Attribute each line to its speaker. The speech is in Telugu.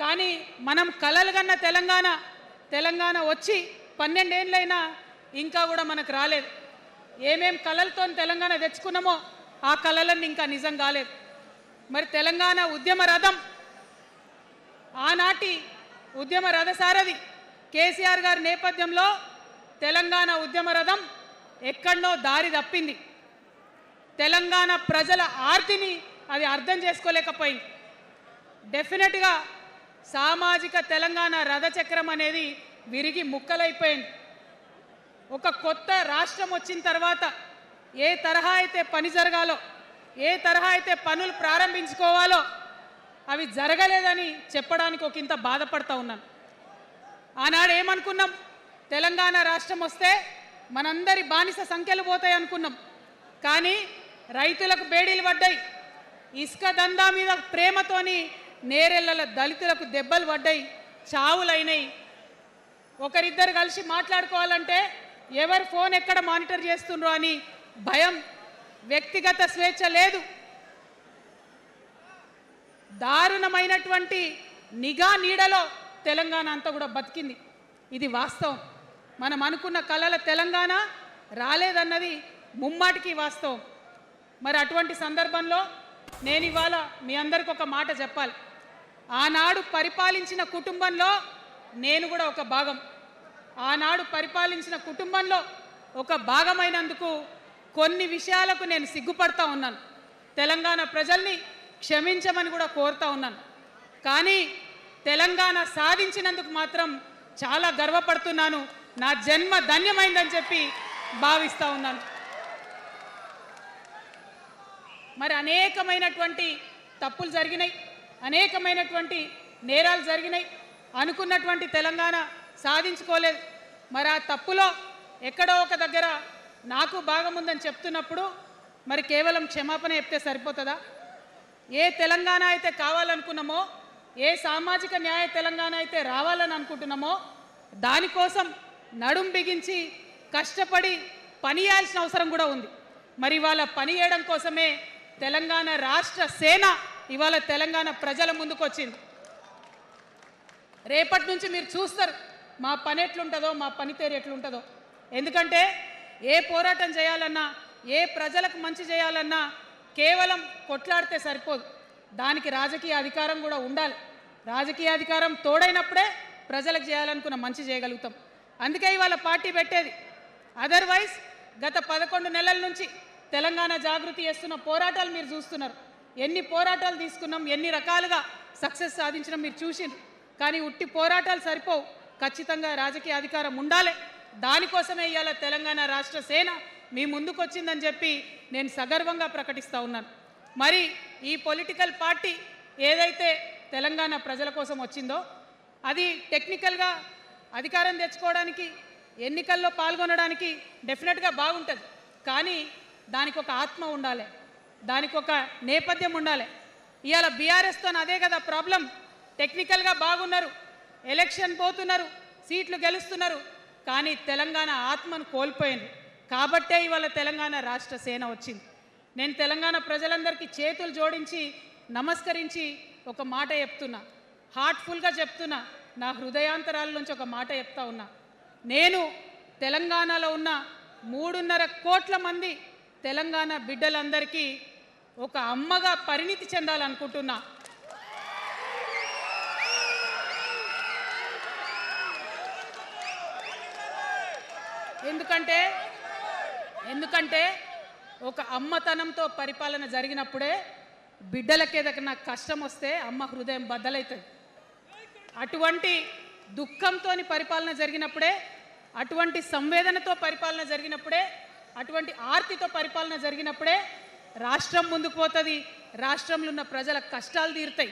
Speaker 1: కానీ మనం కలలుగన్న తెలంగాణ వచ్చి 12 ఏళ్ళైనా ఇంకా కూడా మనకు రాలేదు. ఏమేం కలలతో తెలంగాణ తెచ్చుకున్నామో ఆ కలలన్నీ ఇంకా నిజం కాలేదు. మరి తెలంగాణ ఉద్యమ రథం, ఆనాటి ఉద్యమ రథసారథి కేసీఆర్ గారి నేపథ్యంలో తెలంగాణ ఉద్యమ రథం ఎక్కడో దారి తప్పింది. తెలంగాణ ప్రజల ఆర్తిని అది అర్థం చేసుకోలేకపోయింది. డెఫినెట్గా సామాజిక తెలంగాణ రథచక్రం అనేది విరిగి ముక్కలైపోయింది. ఒక కొత్త రాష్ట్రం వచ్చిన తర్వాత ఏ తరహా అయితే పని జరగాలో, ఏ తరహా అయితే పనులు ప్రారంభించుకోవాలో అవి జరగలేదని చెప్పడానికి ఒక ఇంత బాధపడతా ఉన్నాను. ఆనాడు ఏమనుకున్నాం, తెలంగాణ రాష్ట్రం వస్తే మనందరి బానిస సంఖ్యలు పోతాయి అనుకున్నాం. కానీ రైతులకు బేడీలు పడ్డాయి, ఇసుక దందా మీద ప్రేమతోని నేరెళ్ళల దళితులకు దెబ్బలు పడ్డాయి, చావులైనాయి. ఒకరిద్దరు కలిసి మాట్లాడుకోవాలంటే ఎవరి ఫోన్ ఎక్కడ మానిటర్ చేస్తుండ్రో అని భయం, వ్యక్తిగత స్వేచ్ఛ లేదు. దారుణమైనటువంటి నిఘా నీడలో తెలంగాణ అంతా కూడా బతికింది. ఇది వాస్తవం. మనం అనుకున్న కలల తెలంగాణ రాలేదన్నది ముమ్మాటికి వాస్తవం. మరి అటువంటి సందర్భంలో నేను ఇవాళ మీ అందరికీ ఒక మాట చెప్పాలి. ఆనాడు పరిపాలించిన కుటుంబంలో నేను కూడా ఒక భాగం. ఆనాడు పరిపాలించిన కుటుంబంలో ఒక భాగమైనందుకు కొన్ని విషయాలకు నేను సిగ్గుపడతా ఉన్నాను. తెలంగాణ ప్రజల్ని క్షమించమని కూడా కోరుతా ఉన్నాను. కానీ తెలంగాణ సాధించినందుకు మాత్రం చాలా గర్వపడుతున్నాను. నా జన్మ ధన్యమైందని చెప్పి భావిస్తూ ఉన్నాను. మరి అనేకమైనటువంటి తప్పులు జరిగినాయి, అనేకమైనటువంటి నేరాలు జరిగినాయి. అనుకున్నటువంటి తెలంగాణ సాధించుకోలేదు. మరి ఆ తప్పులో ఎక్కడో ఒక దగ్గర నాకు భాగం ఉందని చెప్తున్నప్పుడు మరి కేవలం క్షమాపణ చెప్తే సరిపోతుందా? ఏ తెలంగాణ అయితే కావాలనుకున్నామో, ఏ సామాజిక న్యాయ తెలంగాణ అయితే రావాలని అనుకుంటున్నామో దానికోసం నడుం బిగించి కష్టపడి పని చేయాల్సిన అవసరం కూడా ఉంది. మరి ఇవాళ పని చేయడం కోసమే తెలంగాణ రాష్ట్ర సేన ఇవాళ తెలంగాణ ప్రజల ముందుకు వచ్చింది. రేపటి నుంచి మీరు చూస్తారు మా పని ఎట్లుంటుందో, మా పనితీరు ఎట్లుంటుందో. ఎందుకంటే ఏ పోరాటం చేయాలన్నా, ఏ ప్రజలకు మంచి చేయాలన్నా కేవలం కొట్లాడితే సరిపోదు. దానికి రాజకీయ అధికారం కూడా ఉండాలి. రాజకీయ అధికారం తోడైనప్పుడే ప్రజలకు చేయాలనుకున్న మంచి చేయగలుగుతాం. అందుకే ఇవాళ పార్టీ పెట్టేది. అదర్వైజ్ గత 11 నెలల నుంచి తెలంగాణ జాగృతి చేస్తున్న పోరాటాలు మీరు చూస్తున్నారు. ఎన్ని పోరాటాలు తీసుకున్నాం, ఎన్ని రకాలుగా సక్సెస్ సాధించడం మీరు చూసిండ్రు. కానీ ఉట్టి పోరాటాలు సరిపోవు, ఖచ్చితంగా రాజకీయ అధికారం ఉండాలి. దానికోసమే ఇవాళ తెలంగాణ రాష్ట్ర సేన మీ ముందుకు వచ్చిందని చెప్పి నేను సగర్వంగా ప్రకటిస్తూ ఉన్నాను. మరి ఈ పొలిటికల్ పార్టీ ఏదైతే తెలంగాణ ప్రజల కోసం వచ్చిందో అది టెక్నికల్గా అధికారం తెచ్చుకోవడానికి, ఎన్నికల్లో పాల్గొనడానికి డెఫినెట్గా బాగుంటుంది. కానీ దానికి ఒక ఆత్మ ఉండాలి, దానికి ఒక నేపథ్యం ఉండాలి. ఇవాళ బీఆర్ఎస్తో అదే కదా ప్రాబ్లం. టెక్నికల్గా బాగున్నారు, ఎలక్షన్ పోతున్నారు, సీట్లు గెలుస్తున్నారు, కానీ తెలంగాణ ఆత్మను కోల్పోయింది. కాబట్టే ఇవాళ తెలంగాణ రాష్ట్ర సేన వచ్చింది. నేను తెలంగాణ ప్రజలందరికీ చేతులు జోడించి నమస్కరించి ఒక మాట చెప్తున్నా, హార్ట్ఫుల్గా చెప్తున్నా, నా హృదయాంతరాల నుంచి ఒక మాట చెప్తా ఉన్నా. నేను తెలంగాణలో ఉన్న 3.5 కోట్ల మంది తెలంగాణ బిడ్డలందరికీ ఒక అమ్మగా పరిణితి చెందాలనుకుంటున్నా. ఎందుకంటే ఒక అమ్మతనంతో పరిపాలన జరిగినప్పుడే బిడ్డలకి ఏదైనా కష్టం వస్తే అమ్మ హృదయం బద్దలవుతుంది. అటువంటి దుఃఖంతో పరిపాలన జరిగినప్పుడే, అటువంటి సంవేదనతో పరిపాలన జరిగినప్పుడే, అటువంటి ఆర్తితో పరిపాలన జరిగినప్పుడే రాష్ట్రం ముందుకు పోతుంది, రాష్ట్రంలో ఉన్న ప్రజల కష్టాలు తీరుతాయి.